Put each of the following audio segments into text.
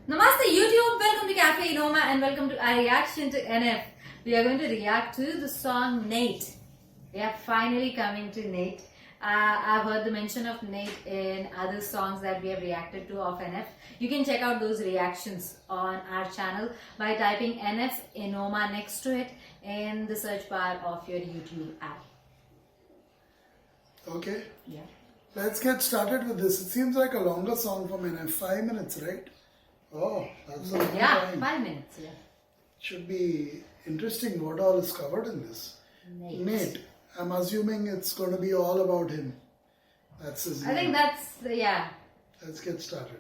Namaste YouTube, welcome to CAFE ENOMA and welcome to our reaction to NF. We are going to react to the song Nate. We are finally coming to Nate. I've heard the mention of Nate in other songs that we have reacted to of NF. You can check out those reactions on our channel by typing NF ENOMA next to it in the search bar of your YouTube app. Okay. Yeah. Let's get started with this. It seems like a longer song for NF. 5 minutes, right? Oh, that's a long time. 5 minutes, yeah. Should be interesting what all is covered in this. Nate. I'm assuming it's going to be all about him. That's his name. I think that's, yeah. Let's get started.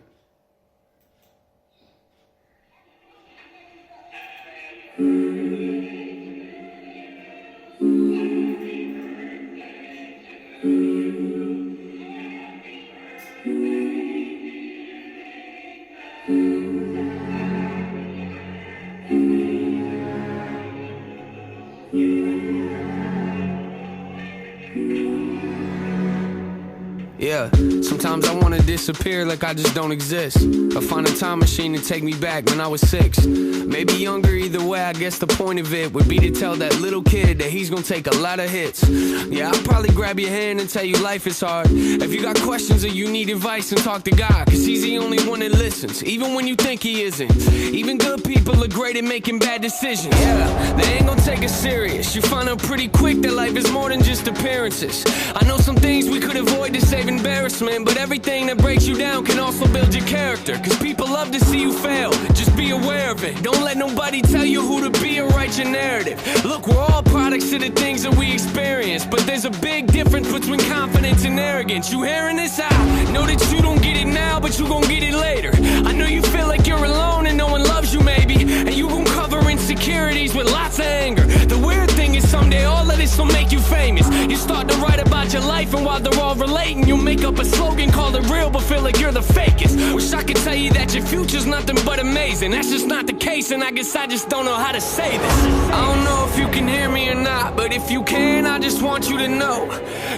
Yeah, sometimes I wanna disappear like I just don't exist. I find a time machine to take me back when I was 6. Maybe younger, either way, I guess the point of it would be to tell that little kid that he's gonna take a lot of hits. Yeah, I'll probably grab your hand and tell you life is hard. If you got questions or you need advice, then talk to God, cause he's the only one that listens, even when you think he isn't. Even good people are great at making bad decisions. Yeah, they ain't gonna take us serious. You find out pretty quick that life is more than just appearances. I know some things we could avoid to save embarrassment, but everything that breaks you down can also build your character, cause people love to see you fail. Just be aware of it. Don't let nobody tell you who to be or write your narrative. Look, we're all products of the things that we experience, but there's a big difference between confidence and arrogance. You hearing this out? Know that you don't get it now, but you gon' get it later. I know you feel like you're alone and no one loves you maybe, and you gon' cover insecurities with lots of anger. The weird thing is someday all of this will make you famous. You start to write about your life, and while they're all relating, you'll make up a slogan, call it real, but feel like you're the fakest. Wish I could tell you that your future's nothing but amazing. That's just not the case, and I guess I just don't know how to say this. I don't know if you can hear me or not, but if you can, I just want you to know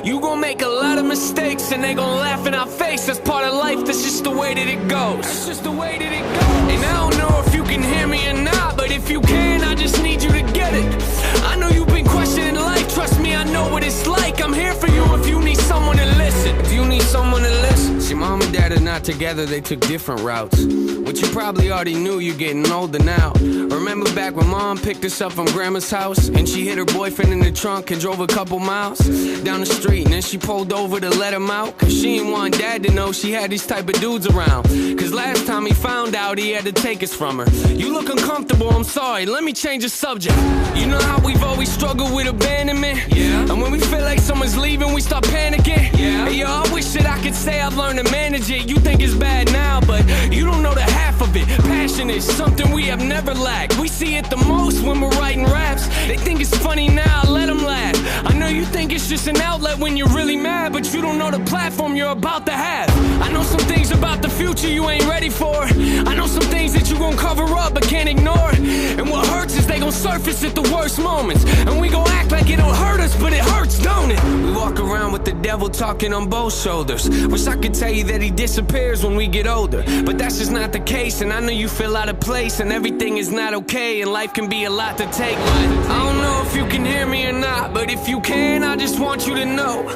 you gon' make a lot of mistakes, and they gon' laugh in our face. That's part of life, that's just the way that it goes. That's just the way that it goes. And I don't know if you can hear me or not, but if you can, I just need you to get it. I know you've been questioning life, trust me, I know what it's like. I'm here for you if you need someone to listen. If you need someone to listen. See, mom and dad are not together, they took different routes. Which you probably already knew, you're getting older now. Remember back when mom picked us up from grandma's house, and she hid her boyfriend in the trunk and drove a couple miles down the street, and then she pulled over to let him out, cause she didn't want dad to know she had these type of dudes around. Cause last time he found out, he had to take us from her. You look uncomfortable, I'm sorry, let me change the subject. You know how we've always struggled with abandonment? Yeah. And when we feel like someone's leaving, we start panicking. Yeah. Hey, yo, I wish that I could say I've learned to manage it. You think it's bad now, but you don't know the half of it. Passion is something we have never lacked. We see it the most when we're writing raps. They think it's funny now, let them laugh. I know you think it's just an outlet when you're really mad, but you don't know the platform you're about to have. I know some things about the future you ain't ready for. I know some things that you gon' cover up but can't ignore. And what hurts is they gon' surface at the worst moments, and we gon' act like it don't hurt us, but it hurts, don't it? We walk around with the devil talking on both shoulders. Wish I could tell you that he disappears when we get older, but that's just not the case. And I know you feel out of place, and everything is not okay, and life can be a lot to take. I don't know if you can hear me or not, but if you can, I just want you to know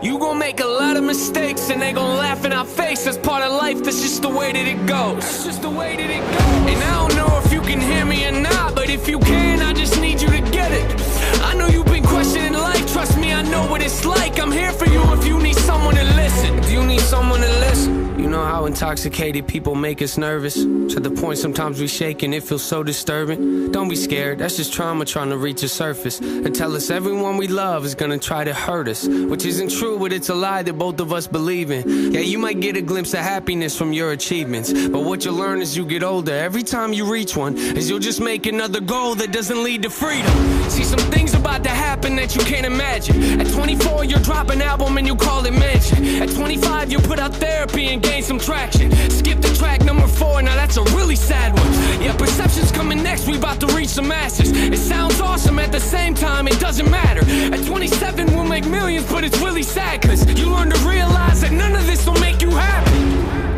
you gon' make a lot of mistakes, and they gon' laugh in our face. That's part of life, that's just the way that it goes. That's just the way that it goes. And I don't know if you can hear me or not, but if you can, I just need you to get it. I know you've been questioning life, trust me, I know what it's like. I'm here for you if you need someone to listen. If you need someone to listen. You know how intoxicated people make us nervous, to the point sometimes we shake and it feels so disturbing. Don't be scared, that's just trauma trying to reach the surface, and tell us everyone we love is gonna try to hurt us, which isn't true, but it's a lie that both of us believe in. Yeah, you might get a glimpse of happiness from your achievements, but what you'll learn as you get older, every time you reach one, is you'll just make another goal that doesn't lead to freedom. See, some things about to happen that you can't imagine. At 24 you'll drop an album and you call it mansion. At 25 you'll put out therapy and gain some traction. Skip the track number 4, now that's a really sad one. Yeah, perception's coming next, we about to reach the masses. It sounds awesome, at the same time it doesn't matter. At 27 we'll make millions, but it's really sad, cause you learn to realize that none of this will make you happy.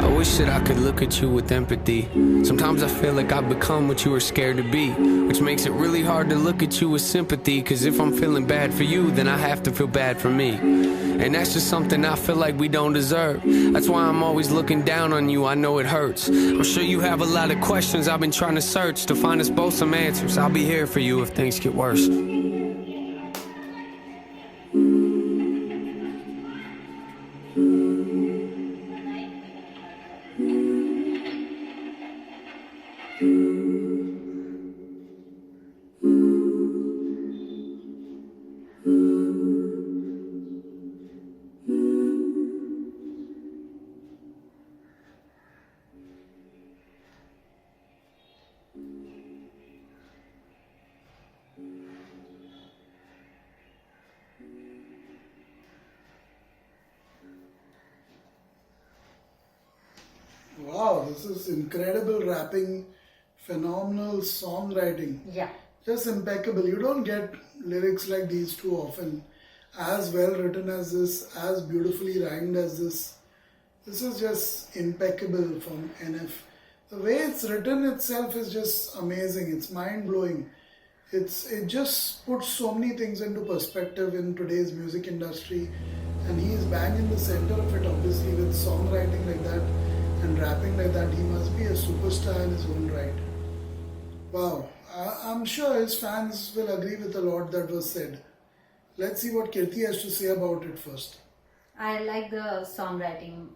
I wish that I could look at you with empathy. Sometimes I feel like I've become what you were scared to be, which makes it really hard to look at you with sympathy. Cause if I'm feeling bad for you, then I have to feel bad for me. And that's just something I feel like we don't deserve. That's why I'm always looking down on you, I know it hurts. I'm sure you have a lot of questions I've been trying to search to find us both some answers. I'll be here for you if things get worse. Wow, this is incredible rapping, phenomenal songwriting. Yeah. Just impeccable. You don't get lyrics like these too often. As well written as this, as beautifully rhymed as this. This is just impeccable from NF. The way it's written itself is just amazing. It's mind-blowing. It just puts so many things into perspective in today's music industry. And he's bang in the center of it, obviously, with songwriting like that and rapping like that. He must be a superstar in his own right. Wow. I'm sure his fans will agree with a lot that was said. Let's see what Kirti has to say about it first. I like the songwriting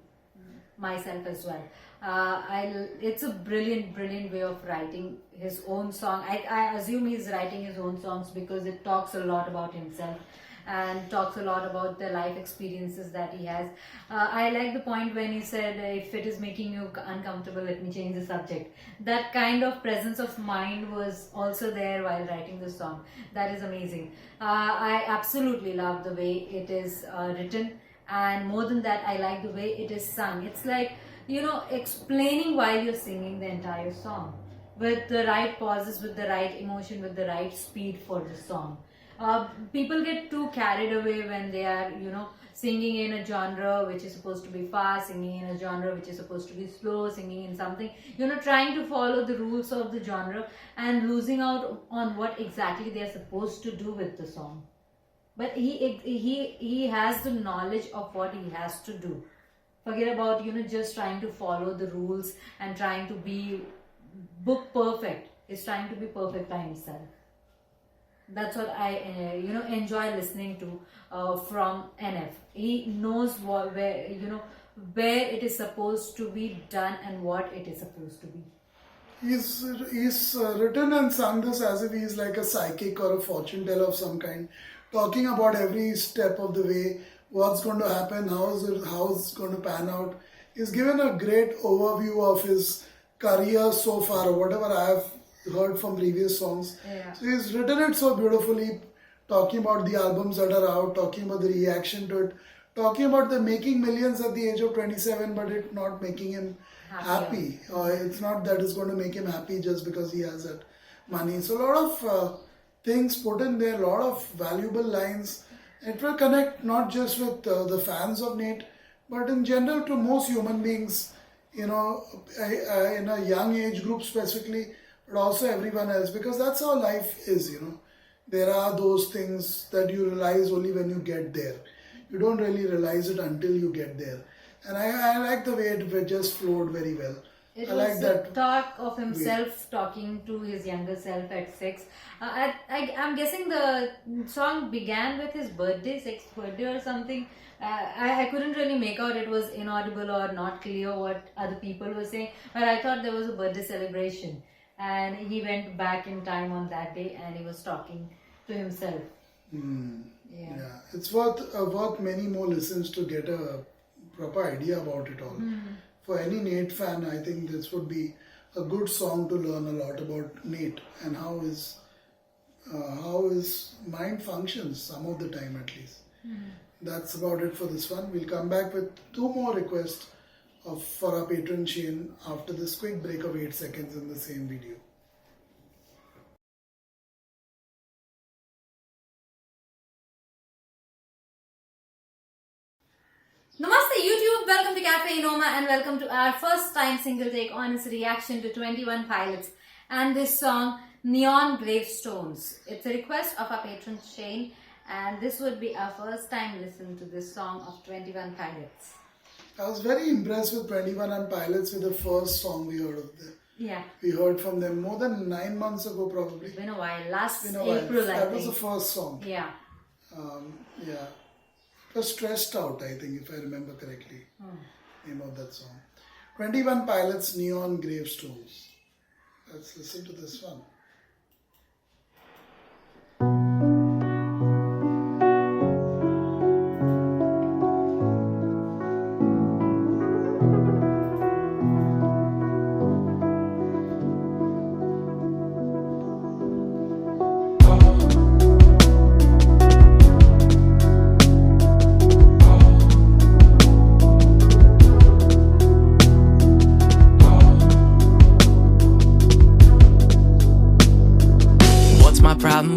myself as well. It's a brilliant way of writing his own song. I assume he's writing his own songs because it talks a lot about himself and talks a lot about the life experiences that he has. I like the point when he said, if it is making you uncomfortable, let me change the subject. That kind of presence of mind was also there while writing the song. That is amazing. I absolutely love the way it is written, and more than that, I like the way it is sung. It's like, explaining while you're singing the entire song with the right pauses, with the right emotion, with the right speed for the song. People get too carried away when they are, singing in a genre which is supposed to be fast, singing in a genre which is supposed to be slow, singing in something, trying to follow the rules of the genre and losing out on what exactly they are supposed to do with the song. But he has the knowledge of what he has to do. Forget about, just trying to follow the rules and trying to be book perfect. He's trying to be perfect by himself. That's what I enjoy listening to from NF. He knows where it is supposed to be done and what it is supposed to be. He's written and sung this as if he's like a psychic or a fortune teller of some kind, talking about every step of the way, what's going to happen, how it's going to pan out. He's given a great overview of his career so far, or whatever I have heard from previous songs. Yeah. So he's written it so beautifully, talking about the albums that are out, talking about the reaction to it, talking about the making millions at the age of 27, but it not making him happy. It's not that it's going to make him happy just because he has that money. So a lot of things put in there, a lot of valuable lines. It will connect not just with the fans of Nate, but in general to most human beings, in a young age group specifically, but also everyone else, because that's how life is, There are those things that you realize only when you get there. You don't really realize it until you get there. And I like the way it just flowed very well. It I was like a that talk of himself talking to his younger self at 6. I'm guessing the song began with his birthday, 6th birthday or something. I couldn't really make out, it was inaudible or not clear what other people were saying, but I thought there was a birthday celebration. And he went back in time on that day and he was talking to himself. Yeah, it's worth many more listens to get a proper idea about it all. For any Nate fan, I think this would be a good song to learn a lot about Nate and how his mind functions some of the time at least. That's about it for this one. We'll come back with 2 more requests for our patron chain after this quick break of 8 seconds in the same video. welcome to Cafe Enoma and welcome to our first time single take honest reaction to 21 Pilots and this song Neon Gravestones. It's a request of our patron Shane and this would be our first time listen to this song of 21 Pilots. I was very impressed with 21 and Pilots with the first song we heard of them. Yeah. We heard from them more than 9 months ago probably. It's been a while. Last Been a while. April, I That think. was the first song. Yeah. Yeah. It was Stressed Out, I think, if I remember correctly. Name of that song. 21 Pilots, Neon Gravestones. Let's listen to this one.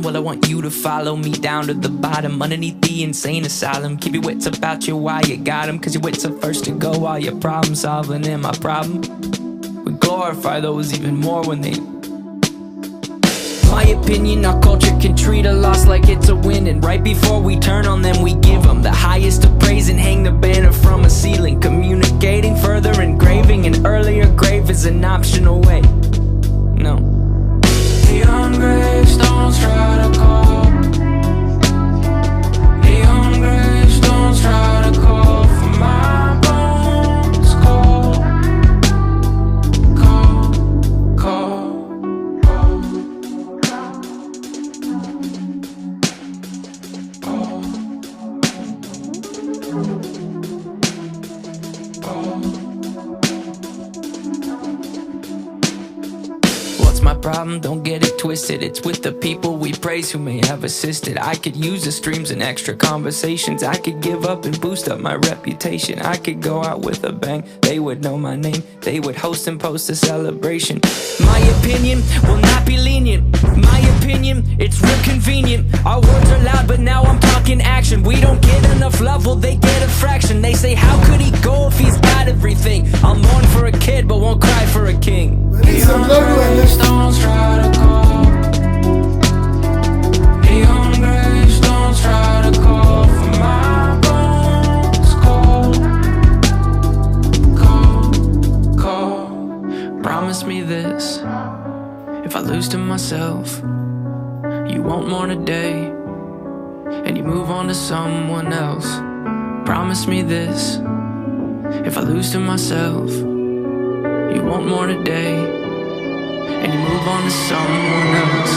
Well, I want you to follow me down to the bottom, underneath the insane asylum. Keep your wits about you while you got 'em, 'cause your wits are first to go while you're problem solving. And my problem, we glorify those even more when they... My opinion, our culture can treat a loss like it's a win, and right before we turn on them, we give them the highest of praise and hang the banner from a ceiling. Communicating further, engraving an earlier grave is an optional way. No. Neon gravestones try to call. Neon gravestones try to call for my bones. Call, call, call, call, call, call. What's my problem? Don't get it twisted. It's with the people we praise who may have assisted. I could use the streams and extra conversations. I could give up and boost up my reputation. I could go out with a bang. They would know my name. They would host and post a celebration. My opinion will not be lenient. My opinion, it's real convenient. Our words are loud, but now I'm talking action. We don't get enough love, well they get a fraction. They say, how could he go if he's got everything? I'll mourn for a kid, but won't cry for a king. Very similar to NF. Gravestones try to call. Neon gravestones try to call for my bones. Call, call, call. Promise me this. If I lose to myself, you won't mourn a day, and you move on to someone else. Promise me this. If I lose to myself, you won't mourn a day, and you move on to someone else.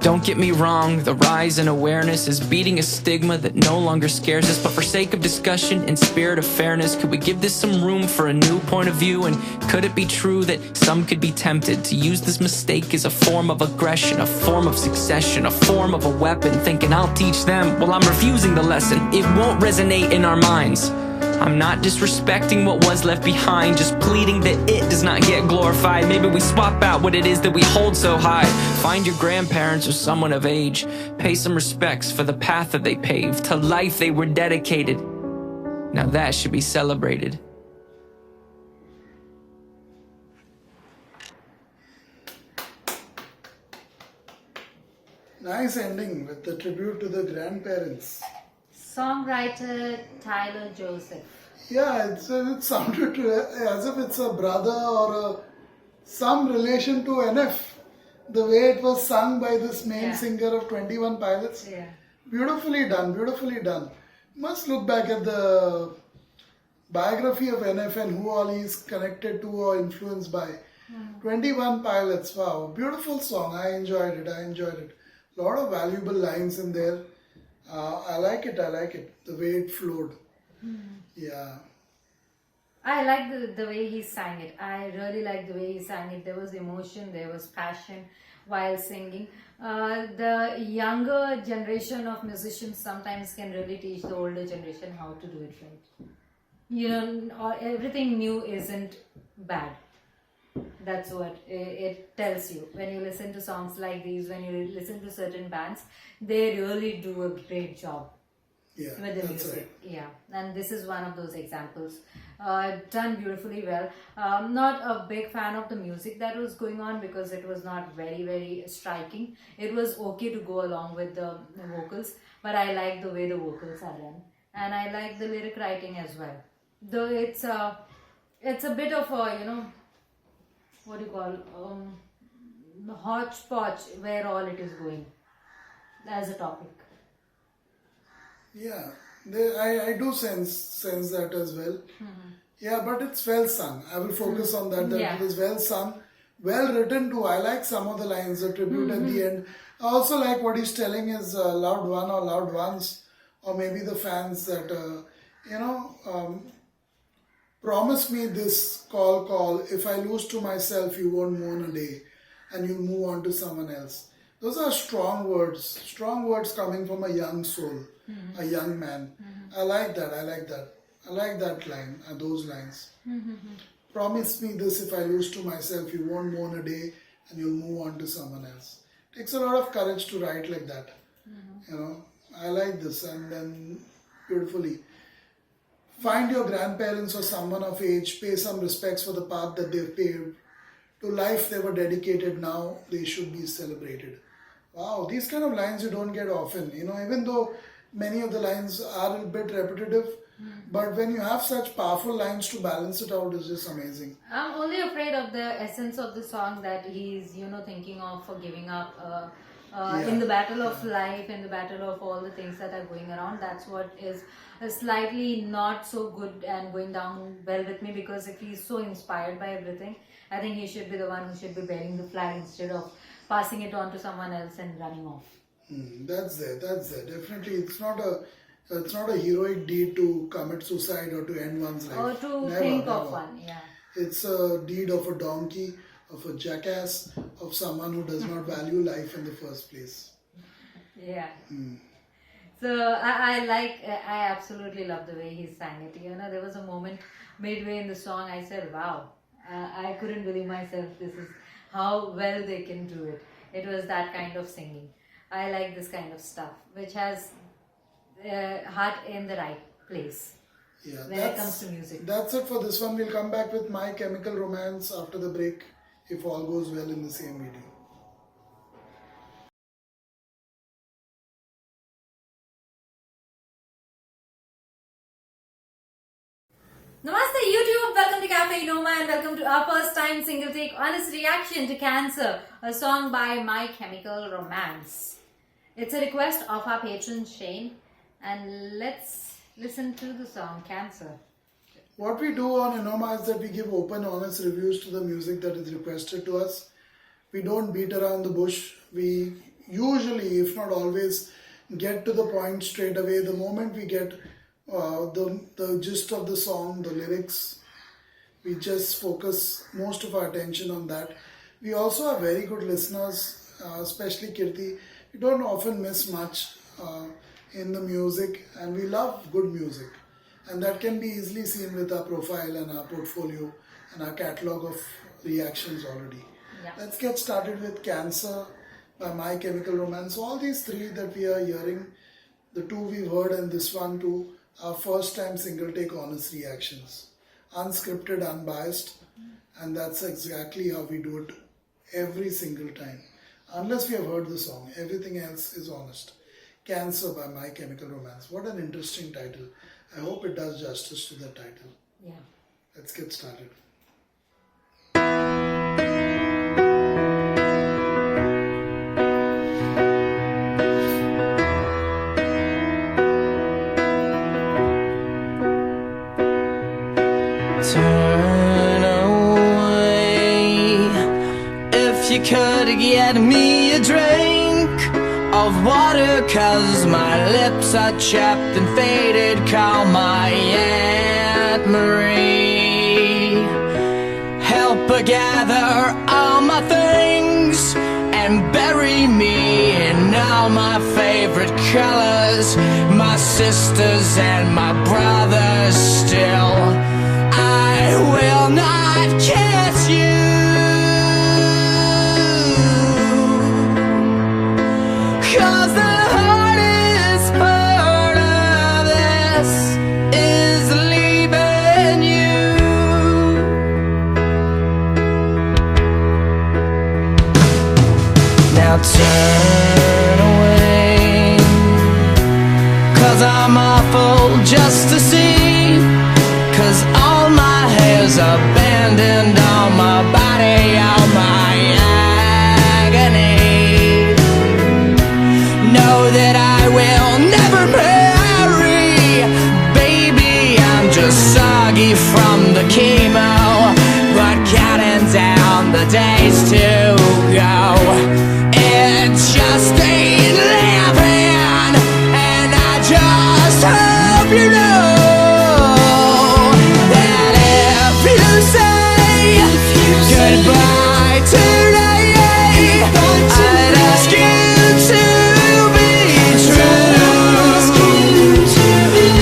Don't get me wrong, the rise in awareness is beating a stigma that no longer scares us. But for sake of discussion and spirit of fairness, could we give this some room for a new point of view? And could it be true that some could be tempted to use this mistake as a form of aggression, a form of succession, a form of a weapon, thinking I'll teach them? Well, I'm refusing the lesson. It won't resonate in our minds. I'm not disrespecting what was left behind, just pleading that it does not get glorified. Maybe we swap out what it is that we hold so high. Find your grandparents or someone of age. Pay some respects for the path that they paved, to life they were dedicated. Now that should be celebrated. Nice ending with the tribute to the grandparents. Songwriter Tyler Joseph. Yeah, it sounded as if it's a brother or some relation to NF. The way it was sung by this main singer of 21 Pilots. Yeah. Beautifully done, beautifully done. Must look back at the biography of NF and who all he is connected to or influenced by. 21 Pilots, wow, beautiful song. I enjoyed it. A lot of valuable lines in there. I like it, the way it flowed. Yeah. I like the way he sang it. I really like the way he sang it. There was emotion, there was passion while singing. The younger generation of musicians sometimes can really teach the older generation how to do it right. You know, everything new isn't bad. That's what it tells you. When you listen to songs like these, when you listen to certain bands, they really do a great job Yeah, with the that's music. right. Yeah, and this is one of those examples. Done beautifully well. Not a big fan of the music that was going on because it was not very, very striking. It was okay to go along with the vocals, but I like the way the vocals are done, and I like the lyric writing as well. Though it's a bit of a, you know, what do you call, hodgepodge where all it is going as a topic. Yeah, I do sense that as well. Yeah, but it's well sung. I will focus on that. That Yeah. it is well sung, well written too. I like some of the lines, the tribute at the end. I also like what he's telling his loved one or loved ones, or maybe the fans that promise me this call. If I lose to myself, you won't mourn a day, and you'll move on to someone else. Those are strong words coming from a young soul, a young man. I like that. I like that line, those lines. Promise me this, if I lose to myself, you won't mourn a day and you'll move on to someone else. Takes a lot of courage to write like that. You know, I like this. And then beautifully, find your grandparents or someone of age, pay some respects for the path that they've paved. To life they were dedicated, now they should be celebrated. Wow, these kind of lines you don't get often. You know, even though many of the lines are a bit repetitive, but when you have such powerful lines to balance it out, it's just amazing. I'm only afraid of the essence of the song that he's, you know, thinking of for giving up in the battle of life, in the battle of all the things that are going around. That's what is slightly not so good and going down well with me, because if he's so inspired by everything, I think he should be the one who should be bearing the flag instead of passing it on to someone else and running off. That's there. Definitely, it's not a heroic deed to commit suicide or to end one's life. Or to Never, think of never. one, yeah. It's a deed of a donkey, of a jackass, of someone who does not value life in the first place. Yeah. So I absolutely love the way he sang it. You know, there was a moment midway in the song I said, wow, I couldn't believe myself. This is how well they can do it. It was that kind of singing. I like this kind of stuff, which has heart in the right place Yeah, when it comes to music. That's it for this one. We'll come back with My Chemical Romance after the break, if all goes well in the same video. Namaste YouTube, welcome to Cafe Enoma and welcome to our first time single take honest reaction to Cancer, a song by My Chemical Romance. It's a request of our patron Shane, and let's listen to the song Cancer. What we do on Enoma is that we give open, honest reviews to the music that is requested to us. We don't beat around the bush. We usually, if not always, get to the point straight away. The moment we get the gist of the song, the lyrics, we just focus most of our attention on that. We also are very good listeners, especially Kirti. We don't often miss much in the music, and we love good music. And that can be easily seen with our profile and our portfolio and our catalog of reactions already. Yeah. Let's get started with Cancer by My Chemical Romance. All these three that we are hearing, the two we've heard and this one too, are first time single take honest reactions. Unscripted, unbiased, and that's exactly how we do it every single time. Unless we have heard the song, everything else is honest. Cancer by My Chemical Romance. What an interesting title. I hope it does justice to the title. Yeah. Let's get started. you could get me a drink of water, 'cause my lips are chapped and faded. Call my Aunt Marie. Help her gather all my things and bury me in all my favorite colors. My sisters and my brothers still. I will not kiss you, 'cause the hardest part of this is leaving you. Now turn away, 'cause I'm awful just to see. 'Cause all my hair's abandoned, all my body, all my agony. Know that I will never marry. Baby, I'm just soggy from the chemo, but counting down the days to go. It just ain't living, and I just hope you know that if you say goodbye today, I'd ask you to be true.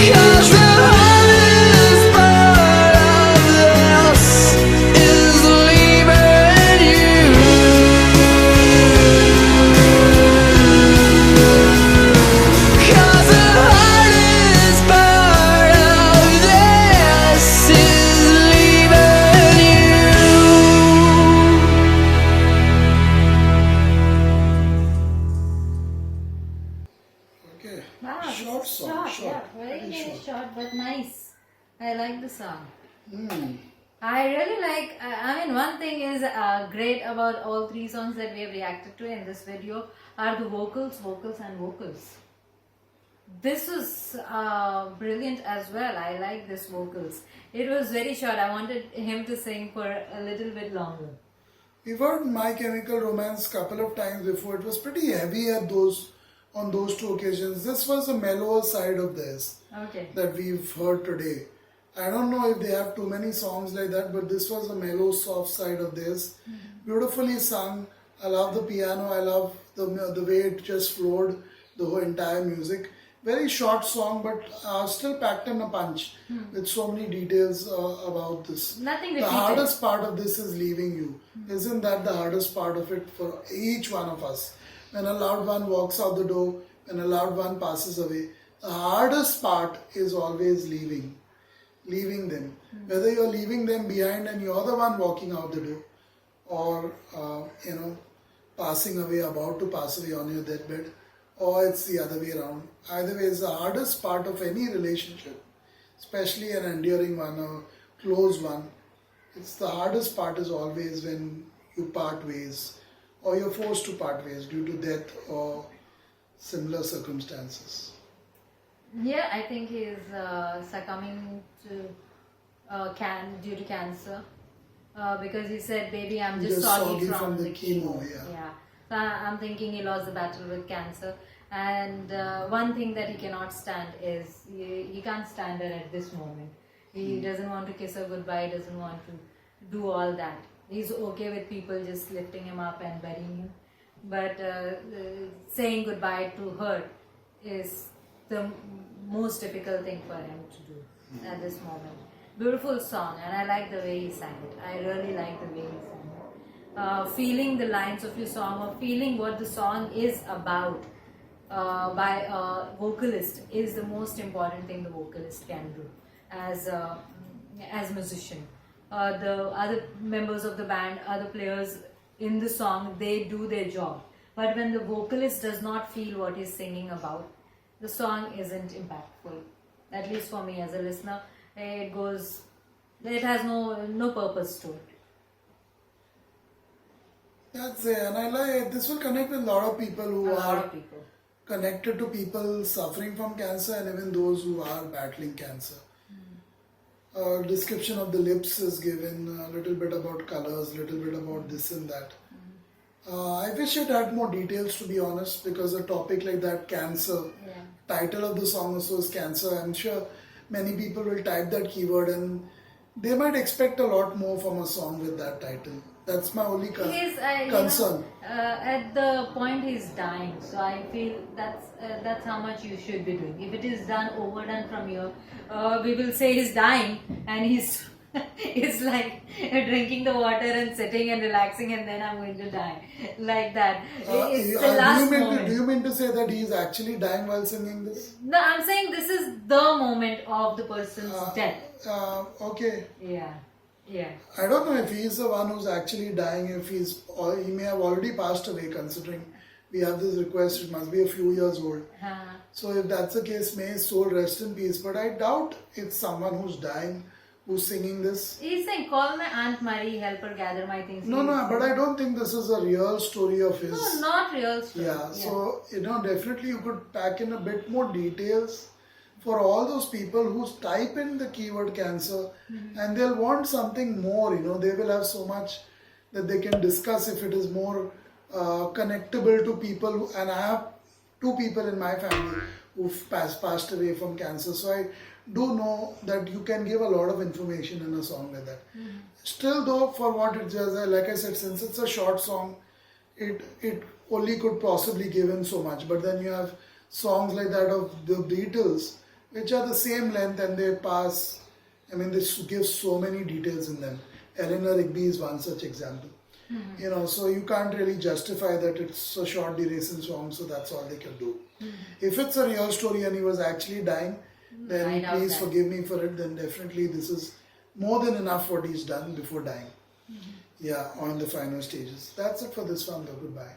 'Cause the hardest part of this is leaving you. 'Cause the hardest part of this is leaving you. Okay. Wow, this Short is song. short, Short. yeah, very short but nice. I like the song. Hmm. I really like, I mean, one thing is great about all three songs that we have reacted to in this video are the vocals, and vocals. This was brilliant as well. I like this vocals. It was very short. I wanted him to sing for a little bit longer. We've heard My Chemical Romance couple of times before. It was pretty heavy on those two occasions. This was a mellower side of this Okay. that we've heard today. I don't know if they have too many songs like that, but this was a mellow, soft side of this. Beautifully sung. I love the piano. I love the way it just flowed, the whole entire music. Very short song, but still packed in a punch with so many details about this. Nothing The repeated. hardest part of this is leaving you. Isn't that the hardest part of it for each one of us? When a loved one walks out the door, when a loved one passes away, the hardest part is always leaving them. Whether you're leaving them behind and you're the one walking out the door, or passing away, about to pass away on your deathbed, or it's the other way around. Either way, it's the hardest part of any relationship, especially an enduring one, a close one. It's the hardest part is always when you part ways, or you're forced to part ways due to death or similar circumstances. Yeah, I think he's succumbing to due to cancer. Because he said, "Baby, I'm just soggy from the chemo." Yeah. So I'm thinking he lost the battle with cancer. And one thing that he cannot stand is he can't stand her at this moment. He doesn't want to kiss her goodbye. He doesn't want to do all that. He's okay with people just lifting him up and burying him. But saying goodbye to her is the most difficult thing for him to do at this moment. Beautiful song, and I like the way he sang it. I really like the way he sang it. Feeling the lines of your song, or feeling what the song is about by a vocalist, is the most important thing the vocalist can do as a musician. The other members of the band, other players in the song, they do their job. But when the vocalist does not feel what he's singing about, the song isn't impactful. At least for me as a listener, it has no purpose to it. That's it, and I like this will connect with a lot of people who are connected to people suffering from cancer, and even those who are battling cancer. Description of the lips is given, a little bit about colors, little bit about this and that. I wish it had more details, to be honest, because a topic like that, cancer, title of the song also is cancer. I'm sure many people will type that keyword and they might expect a lot more from a song with that title. That's my only concern. At the point he's dying, so I feel that's how much you should be doing. If it is done overdone from here, we will say he's dying and he's it's like drinking the water and sitting and relaxing and then I'm going to die. Like that. It's the last moment. Do you mean to say that he's actually dying while singing this? No, I'm saying this is the moment of the person's death. Okay. Yeah. Yeah. I don't know if he's the one who's actually dying, if he may have already passed away, considering we have this request, it must be a few years old. So if that's the case, may his soul rest in peace. But I doubt it's someone who's dying who's singing this. He's saying, call my Aunt Marie, help her gather my things. No, but I don't think this is a real story of his. No, not real story. Yeah, so, definitely you could pack in a bit more details for all those people who type in the keyword cancer and they'll want something more, they will have so much that they can discuss if it is more connectable to people. And I have 2 people in my family who've passed away from cancer. So I do know that you can give a lot of information in a song like that. Still though, for what it does, like I said, since it's a short song, it only could possibly give in so much. But then you have songs like that of the Beatles, which are the same length and they pass, they give so many details in them. Eleanor Rigby is one such example. So you can't really justify that it's a short duration song, so that's all they can do. If it's a real story and he was actually dying, then please forgive me for it. Then definitely this is more than enough what he's done before dying. Yeah, on the final stages. That's it for this one though. Goodbye.